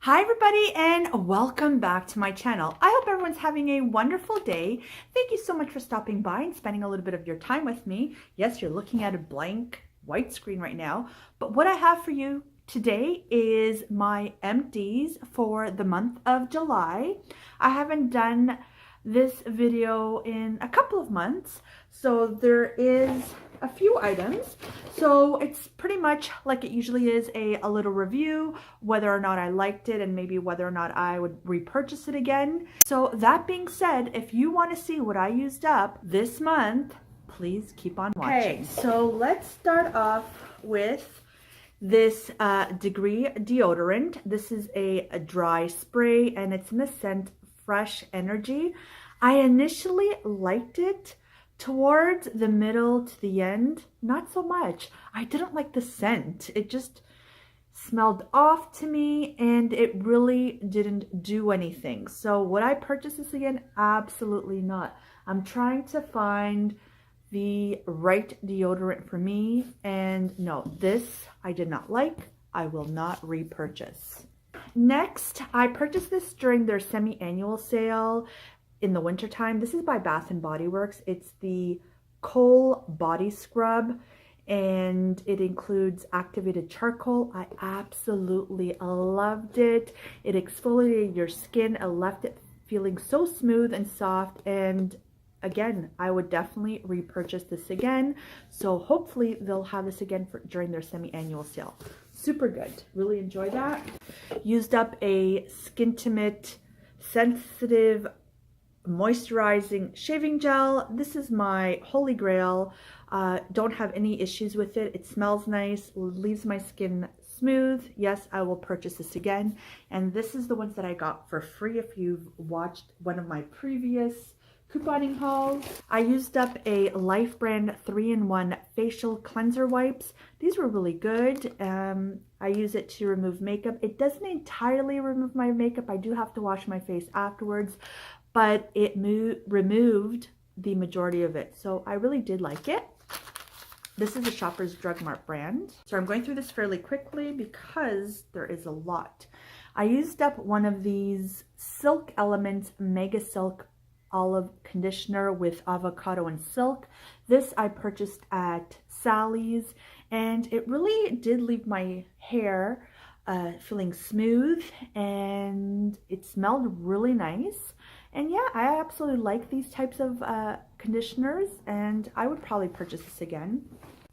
Hi everybody and welcome back to my channel. I hope everyone's having a wonderful day. Thank you so much for stopping by and spending a little bit of your time with me. Yes, you're looking at a blank white screen right now, but what I have for you today is my empties for the month of July. I haven't done this video in a couple of months, so there is a few items. So it's pretty much like it usually is, a little review, whether or not I liked it and maybe whether or not I would repurchase it again. So that being said, if you want to see what I used up this month, please keep on watching. Okay, so let's start off with this Degree deodorant. This is a dry spray and it's in the scent Fresh Energy. I initially liked it. Towards the middle to the end, not so much. I didn't like the scent. It just smelled off to me and it really didn't do anything. So would I purchase this again? Absolutely not. I'm trying to find the right deodorant for me, and no, this I did not like. I will not repurchase. Next, I purchased this during their semi-annual sale in the wintertime. This is by Bath and Body Works. It's the Coal Body Scrub and it includes activated charcoal. I absolutely loved it. It exfoliated your skin. It left it feeling so smooth and soft, and again, I would definitely repurchase this again. So hopefully they'll have this again during their semi-annual sale. Super good. Really enjoy that. Used up a Skintimate Sensitive Moisturizing Shaving Gel. This is my holy grail. Don't have any issues with it. It smells nice, leaves my skin smooth. Yes, I will purchase this again. And this is the ones that I got for free if you've watched one of my previous couponing hauls. I used up a Life Brand 3-in-1 facial cleanser wipes. These were really good. I use it to remove makeup. It doesn't entirely remove my makeup. I do have to wash my face afterwards, but it removed the majority of it. So I really did like it. This is a Shoppers Drug Mart brand. So I'm going through this fairly quickly because there is a lot. I used up one of these Silk Elements Mega Silk Olive Conditioner with avocado and silk. This I purchased at Sally's and it really did leave my hair feeling smooth and it smelled really nice. And yeah, I absolutely like these types of conditioners and I would probably purchase this again.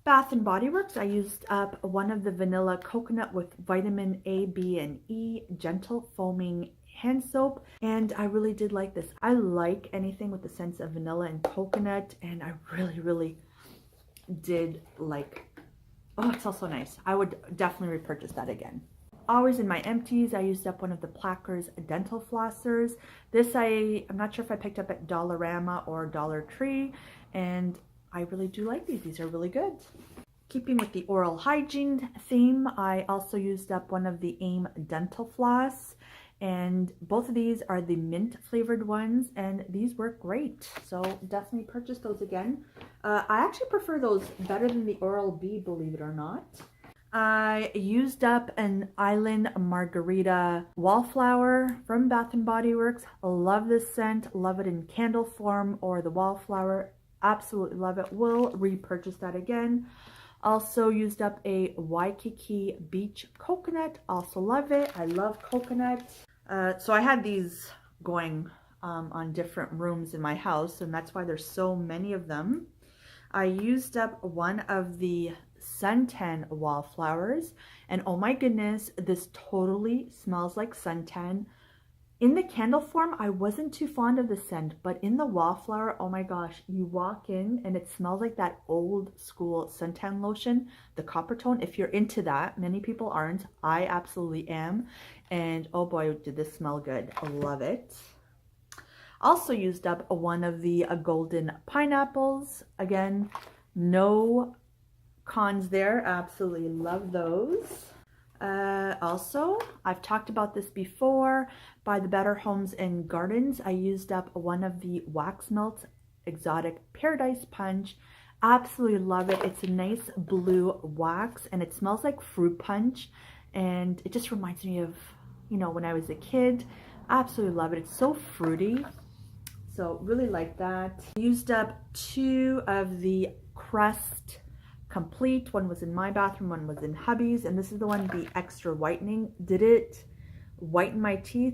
Bath and Body Works, I used up one of the Vanilla Coconut with Vitamin A, B, and E Gentle Foaming Hand Soap, and I really did like this. I like anything with the scents of vanilla and coconut, and I really did like, oh, it smells so nice. I would definitely repurchase that again. Always in my empties, I used up one of the Plackers dental flossers. This I'm not sure if I picked up at Dollarama or Dollar Tree, and I really do like these. These are really good. Keeping with the oral hygiene theme, I also used up one of the AIM dental floss, and both of these are the mint flavored ones, and these work great. So definitely purchase those again. I actually prefer those better than the Oral-B, believe it or not. I used up an Island Margarita wallflower from Bath and Body Works. Love this scent. Love it in candle form or the wallflower. Absolutely love it. Will repurchase that again. Also used up a Waikiki Beach Coconut. Also love it. I love coconut. So I had these going on different rooms in my house, and that's why there's so many of them. I used up one of the suntan wallflowers, and oh my goodness, this totally smells like suntan. In the candle form, I wasn't too fond of the scent, but in the wallflower, oh my gosh, you walk in and it smells like that old school suntan lotion, the copper tone. If you're into that, many people aren't. I absolutely am. And oh boy, did this smell good. I love it. Also used up one of the golden pineapples. Again, no cons there. Absolutely love those. Also, I've talked about this before, by the Better Homes and Gardens, I used up one of the Wax Melt Exotic Paradise Punch. Absolutely love it. It's a nice blue wax and it smells like fruit punch, and it just reminds me of you know, when I was a kid. Absolutely love it. It's so fruity. So really like that. Used up 2 of the Crest Complete. One was in my bathroom, one was in hubby's, and this is the one, the extra whitening. Did it whiten my teeth?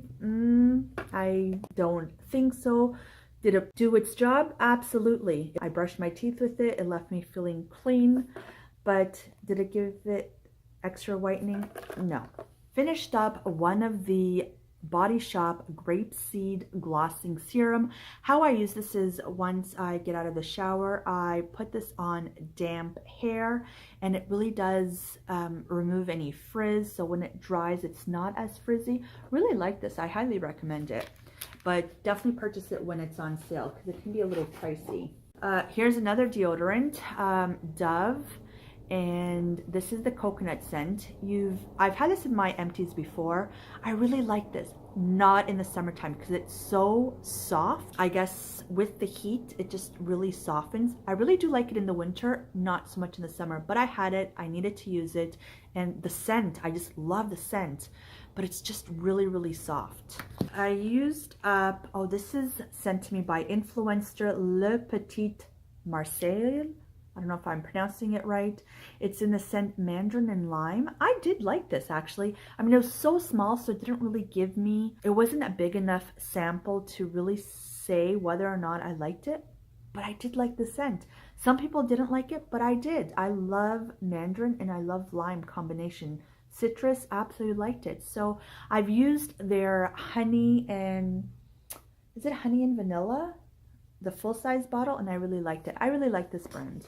I don't think so. Did it do its job? Absolutely. I brushed my teeth with it. It left me feeling clean, but did it give it extra whitening? No. Finished up one of the Body Shop Grapeseed Glossing Serum. How I use this is once I get out of the shower, I put this on damp hair, and it really does remove any frizz. So when it dries, it's not as frizzy. Really like this. I highly recommend it, but definitely purchase it when it's on sale because it can be a little pricey. Here's another deodorant, Dove. And this is the coconut scent. I've had this in my Empties before. I really like this, not in the summertime because it's so soft. I guess with the heat, it just really softens. I really do like it in the winter, not so much in the summer, but I had it, I needed to use it. And the scent, I just love the scent, but it's just really, really soft. I used up, oh, this is sent to me by influencer Le Petite Marseille. I don't know if I'm pronouncing it right. It's in the scent Mandarin and Lime. I did like this actually. I mean, it was so small, so it didn't really give me, it wasn't a big enough sample to really say whether or not I liked it, but I did like the scent. Some people didn't like it, but I did. I love Mandarin and I love Lime combination. Citrus, absolutely liked it. So I've used their honey and, is it honey and vanilla? The full-size bottle, and I really liked it. I really like this brand.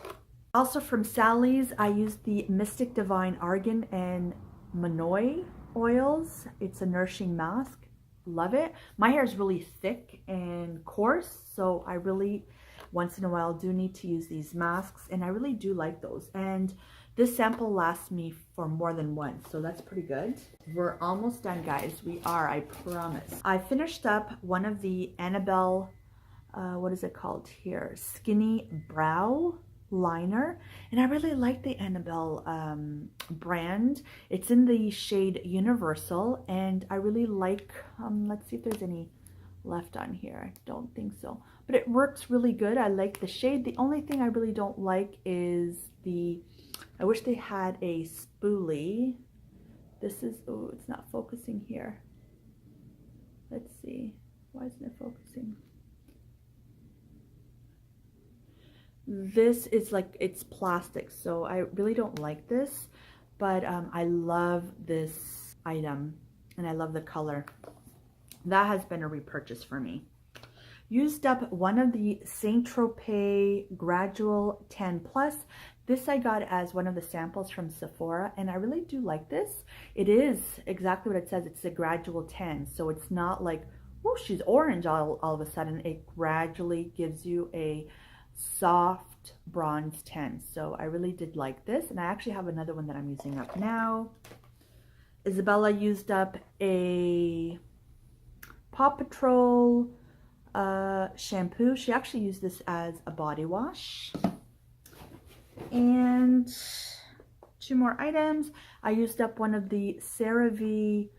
Also from Sally's, I used the Mystic Divine Argan and Manoi oils. It's a nourishing mask. Love it. My hair is really thick and coarse, so I really once in a while do need to use these masks, and I really do like those. And this sample lasts me for more than once, so that's pretty good. We're almost done, guys. We are, I promise. I finished up one of the Annabelle, what is it called here? Skinny Brow Liner. And I really like the Annabelle brand. It's in the shade Universal. And I really like, let's see if there's any left on here. I don't think so. But it works really good. I like the shade. The only thing I really don't like is I wish they had a spoolie. This is, oh, it's not focusing here. Let's see. Why isn't it focusing? This is like, it's plastic, so I really don't like this, but I love this item and I love the color. That has been a repurchase for me. Used up one of the Saint Tropez Gradual 10 Plus. This I got as one of the samples from Sephora, and I really do like this. It is exactly what it says. It's a Gradual 10, so it's not like, oh, she's orange all of a sudden. It gradually gives you a soft bronze 10. So I really did like this, and I actually have another one that I'm using up now. Isabella used up a Paw Patrol shampoo. She actually used this as a body wash. And 2 more items. I used up one of the CeraVe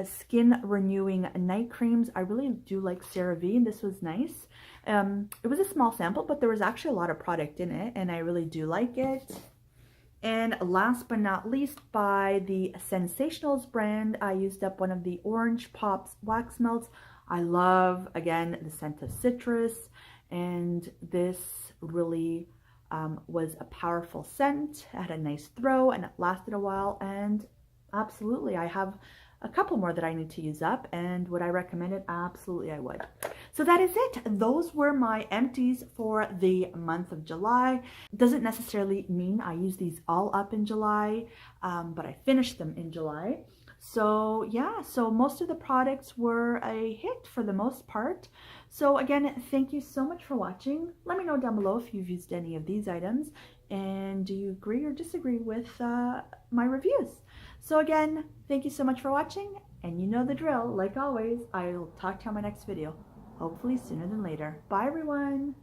skin renewing night creams. I really do like CeraVe, and this was nice. It was a small sample, but there was actually a lot of product in it, and I really do like it. And last but not least, by the Sensationalist brand, I used up one of the Orange Pops wax melts. I love, again, the scent of citrus, and this really was a powerful scent. It had a nice throw, and it lasted a while, and absolutely, I have a couple more that I need to use up, and would I recommend it? Absolutely, I would. So that is it. Those were my empties for the month of July. Doesn't necessarily mean I use these all up in July, but I finished them in July. So yeah, so most of the products were a hit for the most part. So again, thank you so much for watching. Let me know down below if you've used any of these items, and do you agree or disagree with my reviews. So again, thank you so much for watching, and you know the drill. Like always, I'll talk to you on my next video, hopefully sooner than later. Bye everyone.